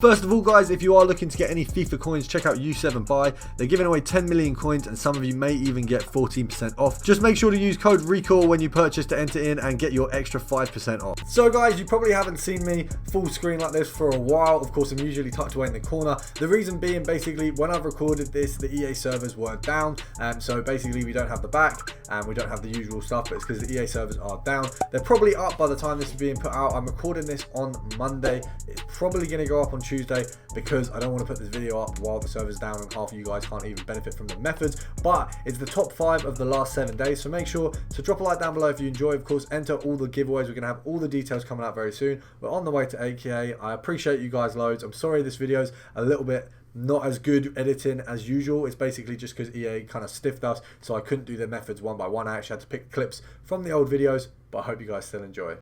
First of all, guys, if you are looking to get any FIFA coins, check out U7 Buy. They're giving away 10 million coins and some of you may even get 14% off. Just make sure to use code RECALL when you purchase to enter in and get your extra 5% off. So guys, you probably haven't seen me full screen like this for a while. Of course, I'm usually tucked away in the corner. The reason being, basically, when I've recorded this, the EA servers were down. So basically, we don't have the back and we don't have the usual stuff, but it's because the EA servers are down. They're probably up by the time this is being put out. I'm recording this on Monday. It's probably going to go up on Tuesday because I don't want to put this video up while the server's down and half of you guys can't even benefit from the methods. But it's the top 5 of the last 7 days, so make sure to drop a like down below if you enjoy. Of course, enter all the giveaways. We're going to have all the details coming out very soon. We're on the way to 8K. I appreciate you guys loads. I'm sorry this video's a little bit not as good editing as usual. It's basically just because EA kind of stiffed us, so I couldn't do their methods one by one. I actually had to pick clips from the old videos, but I hope you guys still enjoy.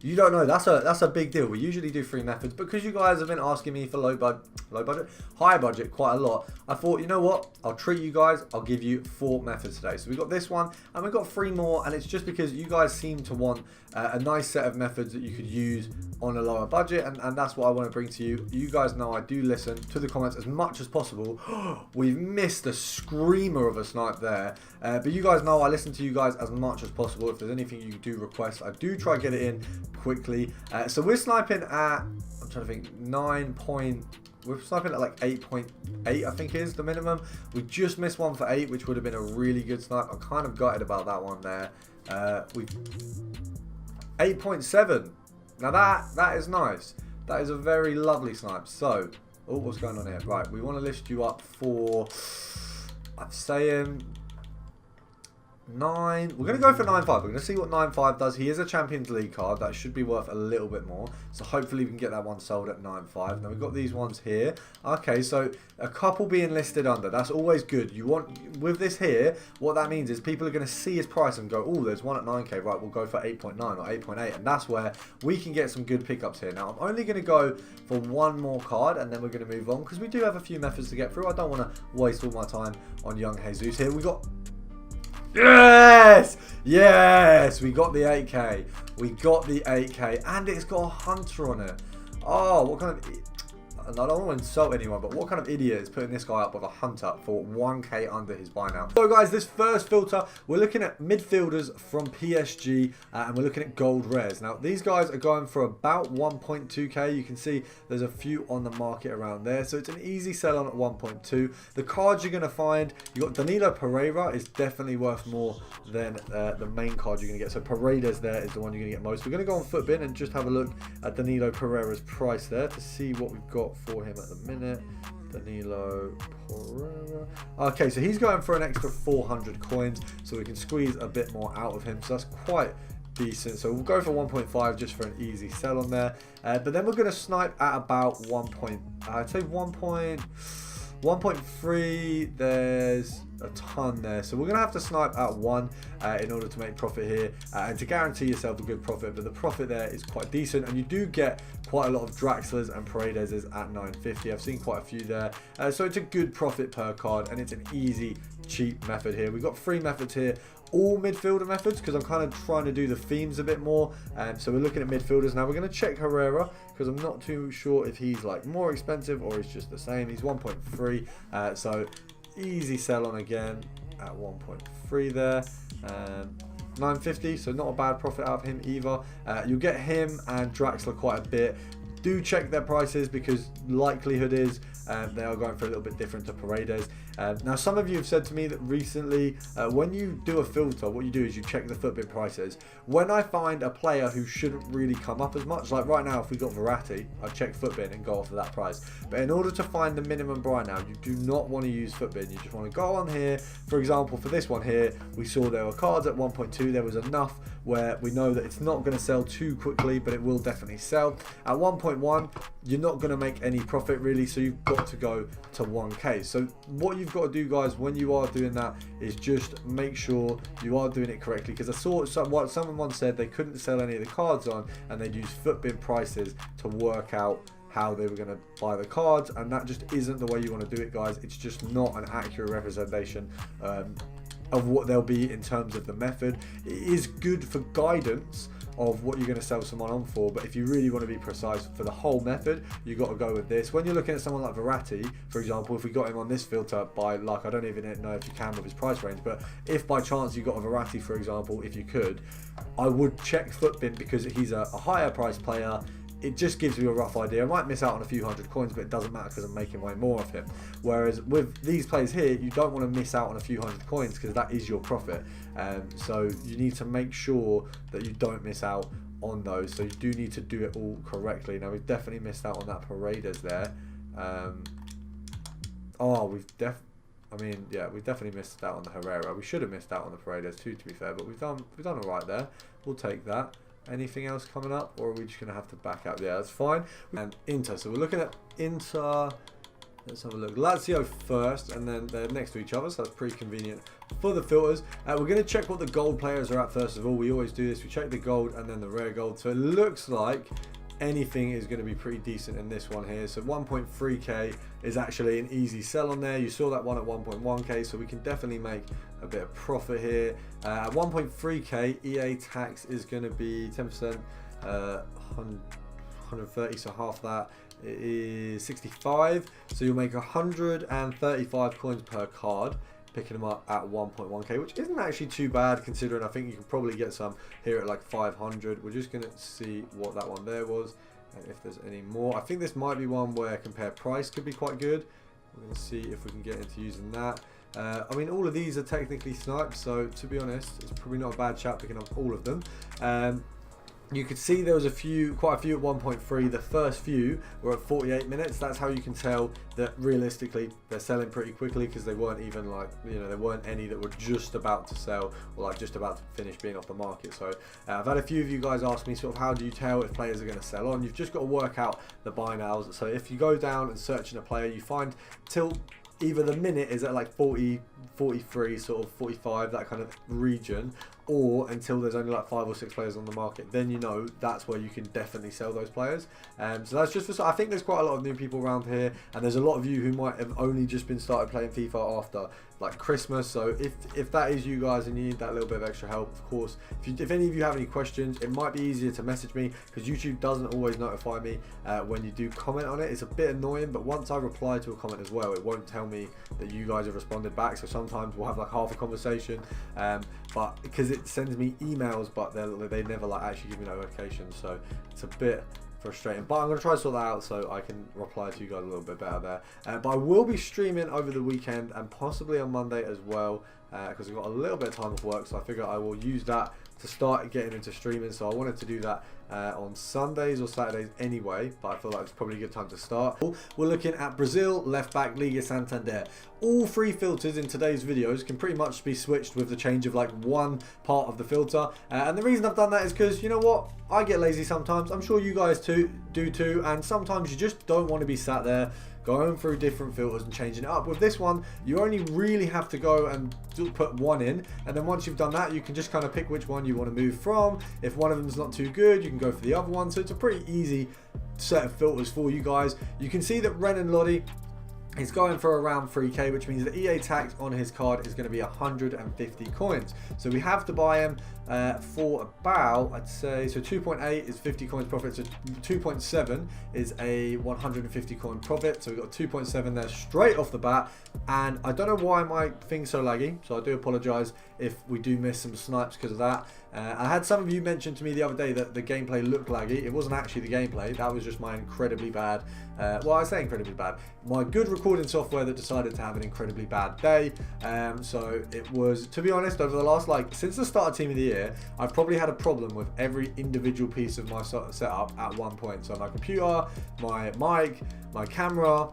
You don't know, that's a big deal. We usually do 3 methods, but because you guys have been asking me for high budget quite a lot, I thought, you know what, I'll treat you guys. I'll give you 4 methods today. So we got this one and we've got 3 more, and it's just because you guys seem to want a nice set of methods that you could use on a lower budget, and that's what I want to bring to you. You guys know I do listen to the comments as much as possible. We've missed a screamer of a snipe there, but you guys know I listen to you guys as much as possible. If there's anything you do request, I do try to get it in quickly. So we're sniping at, I'm trying to think, we're sniping at like 8.8, I think is the minimum. We just missed one for 8, which would have been a really good snipe. I'm kind of gutted about that one there. We 8.7. Now that is nice. That is a very lovely snipe. So, oh, what's going on here? Right, we want to list you up for, I'm saying 9. We're going to go for 9.5. We're going to see what 9.5 does. He is a Champions League card. That should be worth a little bit more. So hopefully we can get that one sold at 9.5. Now we've got these ones here. Okay, so a couple being listed under. That's always good. You want, with this here, what that means is people are going to see his price and go, oh, there's one at 9K. Right, we'll go for 8.9 or 8.8. And that's where we can get some good pickups here. Now I'm only going to go for 1 more card and then we're going to move on because we do have a few methods to get through. I don't want to waste all my time on young Jesus here. We got... Yes, we got the 8K. We got the 8K, and it's got a hunter on it. Oh, what kind of... I don't want to insult anyone, but what kind of idiot is putting this guy up with a hunter for 1K under his buy now? So guys, this first filter, we're looking at midfielders from PSG, and we're looking at gold rares. Now, these guys are going for about 1.2K. You can see there's a few on the market around there, so it's an easy sell on at 1.2. The cards you're going to find, you got Danilo Pereira is definitely worth more than the main card you're going to get. So Paredes there is the one you're going to get most. We're going to go on Footbin and just have a look at Danilo Pereira's price there to see what we've got for him at the minute. Danilo Pereira. Okay, so he's going for an extra 400 coins, so we can squeeze a bit more out of him. So that's quite decent. So we'll go for 1.5 just for an easy sell on there. But then we're going to snipe at about 1.3. There's a ton there, so we're gonna have to snipe at 1 in order to make profit here and to guarantee yourself a good profit. But the profit there is quite decent, and you do get quite a lot of Draxlers and Paredes at 950. I've seen quite a few there, so it's a good profit per card, and it's an easy, cheap method here. We've got 3 methods here, all midfielder methods, because I'm kind of trying to do the themes a bit more. So we're looking at midfielders now. We're going to check Herrera because I'm not too sure if he's like more expensive or he's just the same. He's 1.3, so easy sell on again at 1.3 there. 950, so not a bad profit out of him either. You'll get him and Draxler quite a bit. Do check their prices because likelihood is they are going for a little bit different to Paredes. Now, some of you have said to me that recently, when you do a filter, what you do is you check the Footbin prices. When I find a player who shouldn't really come up as much, like right now, if we got Verratti, I check Footbin and go off of that price. But in order to find the minimum buy now, you do not want to use Footbin. You just want to go on here. For example, for this one here, we saw there were cards at 1.2. There was enough where we know that it's not going to sell too quickly, but it will definitely sell. At 1.1, you're not going to make any profit really, so you've got to go to 1K. So what you've got to do, guys, when you are doing that is just make sure you are doing it correctly, because I saw someone said they couldn't sell any of the cards on and they'd use Footbin prices to work out how they were going to buy the cards, and that just isn't the way you want to do it, guys. It's just not an accurate representation of what they'll be in terms of the method. It is good for guidance of what you're going to sell someone on for, but if you really want to be precise for the whole method, you got to go with this. When you're looking at someone like Verratti, for example, if we got him on this filter by, like, I don't even know if you can with his price range, but if by chance you got a Verratti, for example, if you could, I would check Footbin because he's a higher price player. It just gives you a rough idea. I might miss out on a few hundred coins, but it doesn't matter because I'm making way more of him. Whereas with these players here, you don't want to miss out on a few hundred coins because that is your profit. So you need to make sure that you don't miss out on those. So you do need to do it all correctly. Now, we've definitely missed out on that Paredes there. We've definitely missed out on the Herrera. We should have missed out on the Paredes too, to be fair, but we've done all right there. We'll take that. Anything else coming up, or are we just going to have to back out? Yeah, that's fine. And Inter, so we're looking at Inter. Let's have a look. Lazio first, and then they're next to each other, so that's pretty convenient for the filters. We're going to check what the gold players are at first of all. We always do this. We check the gold and then the rare gold. So it looks like anything is going to be pretty decent in this one here. So 1.3k is actually an easy sell on there. You saw that one at 1.1k, so we can definitely make a bit of profit here. At 1.3k, EA tax is going to be 10%, 130, so half that is 65. So you'll make 135 coins per card, picking them up at 1.1k, which isn't actually too bad considering I think you can probably get some here at like 500. We're just going to see what that one there was and if there's any more. I think this might be one where compare price could be quite good. We're going to see if we can get into using that. I mean, all of these are technically snipes, so to be honest, it's probably not a bad shout picking up all of them. You could see there was quite a few at 1.3. The first few were at 48 minutes. That's how you can tell that realistically they're selling pretty quickly, because they weren't even like, there weren't any that were just about to sell or like just about to finish being off the market. So I've had a few of you guys ask me sort of how do you tell if players are going to sell on. You've just got to work out the buy nows. So if you go down and search in a player, you find till either the minute is at like 40, 43, sort of 45, that kind of region, or until there's only like 5 or 6 players on the market, then that's where you can definitely sell those players. So that's just for, I think there's quite a lot of new people around here, and there's a lot of you who might have only just been started playing FIFA after like Christmas. So if that is you guys and you need that little bit of extra help, of course, if any of you have any questions, it might be easier to message me, because YouTube doesn't always notify me when you do comment on it. It's a bit annoying, but once I reply to a comment as well, it won't tell me that you guys have responded back. So sometimes we'll have like half a conversation, but because it sends me emails, but they never like actually give me notifications, so it's a bit frustrating, but I'm going to try to sort that out so I can reply to you guys a little bit better there. But I will be streaming over the weekend and possibly on Monday as well, because I've got a little bit of time off work, so I figure I will use that to start getting into streaming. So I wanted to do that on Sundays or Saturdays anyway, but I feel like it's probably a good time to start. We're looking at Brazil, left back, Liga Santander. All 3 filters in today's videos can pretty much be switched with the change of like one part of the filter, and the reason I've done that is because, you know what, I get lazy sometimes. I'm sure you guys do too, and sometimes you just don't want to be sat there going through different filters and changing it up. With this one, you only really have to go and put one in, and then once you've done that, you can just kind of pick which one you want to move from. If one of them's not too good, you can go for the other one. So it's a pretty easy set of filters for you guys. You can see that Renan Lodi is going for around 3k, which means the EA tax on his card is going to be 150 coins. So we have to buy him for about, I'd say, so 2.8 is 50 coins profit, so 2.7 is a 150 coin profit. So we've got 2.7 there straight off the bat, and I don't know why my thing's so laggy, so I do apologize if we do miss some snipes because of that. I had some of you mention to me the other day that the gameplay looked laggy. It wasn't actually the gameplay, that was just my incredibly bad, well, I say incredibly bad, my good recording software that decided to have an incredibly bad day. So it was, to be honest, over the last, since the start of Team of the Year, I've probably had a problem with every individual piece of my setup at one point. So my computer, my mic, my camera,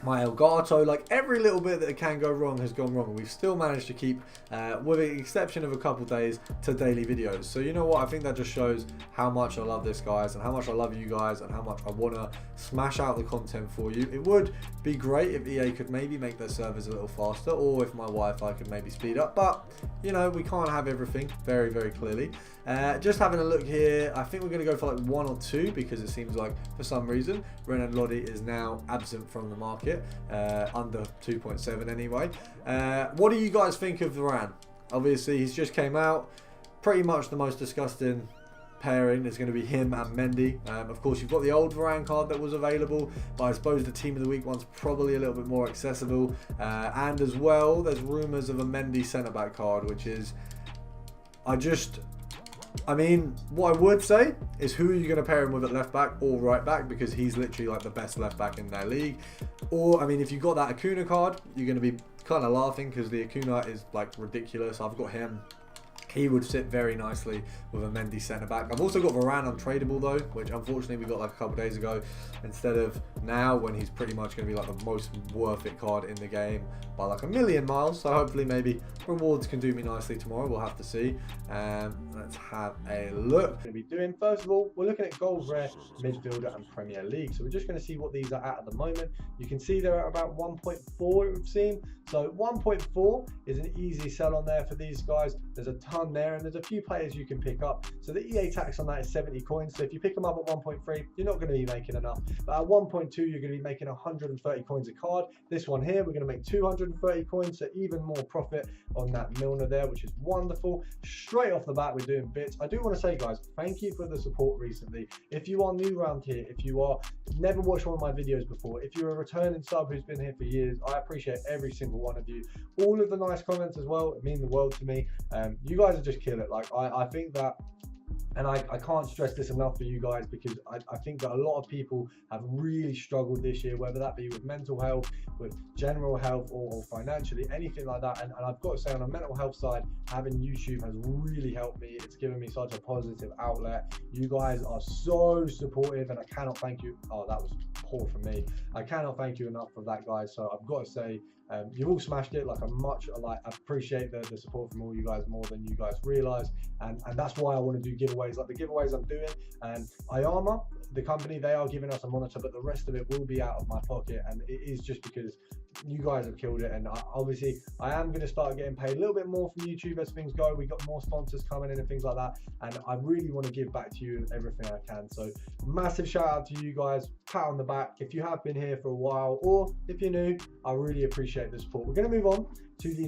my Elgato, like every little bit that can go wrong has gone wrong. We've still managed to keep, with the exception of a couple days, to daily videos. So you know what, I think that just shows how much I love this, guys, and how much I love you guys, and how much I want to smash out the content for you. It would be great if EA could maybe make their servers a little faster, or if my Wi-Fi could maybe speed up, but you know, we can't have everything, very, very clearly. Just having a look here, I think we're going to go for like 1 or 2, because it seems like for some reason Renan Lodi is now absent from the market. it, under 2.7 anyway. What do you guys think of Varane? Obviously, he's just came out. Pretty much the most disgusting pairing is going to be him and Mendy. Of course, you've got the old Varane card that was available, but I suppose the Team of the Week one's probably a little bit more accessible. And as well, there's rumours of a Mendy centre-back card, which is... I mean, what I would say is who are you going to pair him with at left back or right back, because he's literally like the best left back in their league. Or, I mean, if you've got that Acuna card, you're going to be kind of laughing because the Acuna is like ridiculous. I've got him. He would sit very nicely with a Mendy centre-back. I've also got Varane untradeable though, which unfortunately we got like a couple of days ago instead of now, when he's pretty much going to be like the most worth it card in the game by like a million miles. So hopefully maybe rewards can do me nicely tomorrow. We'll have to see. Let's have a look. Going to be doing, first of all, we're looking at gold, rare, midfielder and Premier League. So we're just going to see what these are at the moment. You can see they're at about 1.4 we've seen. So 1.4 is an easy sell on there for these guys. There's a ton there, and there's a few players you can pick up. So the EA tax on that is 70 coins. So if you pick them up at 1.3, you're not going to be making enough. But at 1.2, you're going to be making 130 coins a card. This one here, we're going to make 230 coins, so even more profit on that Milner there, which is wonderful. Straight off the bat, we're doing bits. I do want to say, guys, thank you for the support recently. If you are new around here, if you are never watched one of my videos before, if you're a returning sub who's been here for years, I appreciate every single one of you. All of the nice comments as well mean the world to me. You guys are just kill it. Like I think that, and I can't stress this enough for you guys, because I think that a lot of people have really struggled this year, whether that be with mental health, with general health, or financially, anything like that. And I've got to say, on a mental health side, having YouTube has really helped me. It's given me such a positive outlet. You guys are so supportive, and I cannot thank you. Oh, that was poor from me. I cannot thank you enough for that, guys. So I've got to say, you've all smashed it. Like I appreciate the support from all you guys more than you guys realize, and that's why I want to do giveaways like the giveaways I'm doing. And Iama, the company, they are giving us a monitor, but the rest of it will be out of my pocket, and it is just because you guys have killed it. And obviously I am going to start getting paid a little bit more from YouTube as things go. We got more sponsors coming in and things like that, and I really want to give back to you everything I can. So massive shout out to you guys, pat on the back if you have been here for a while, or if you're new. I really appreciate the support. We're going to move on to the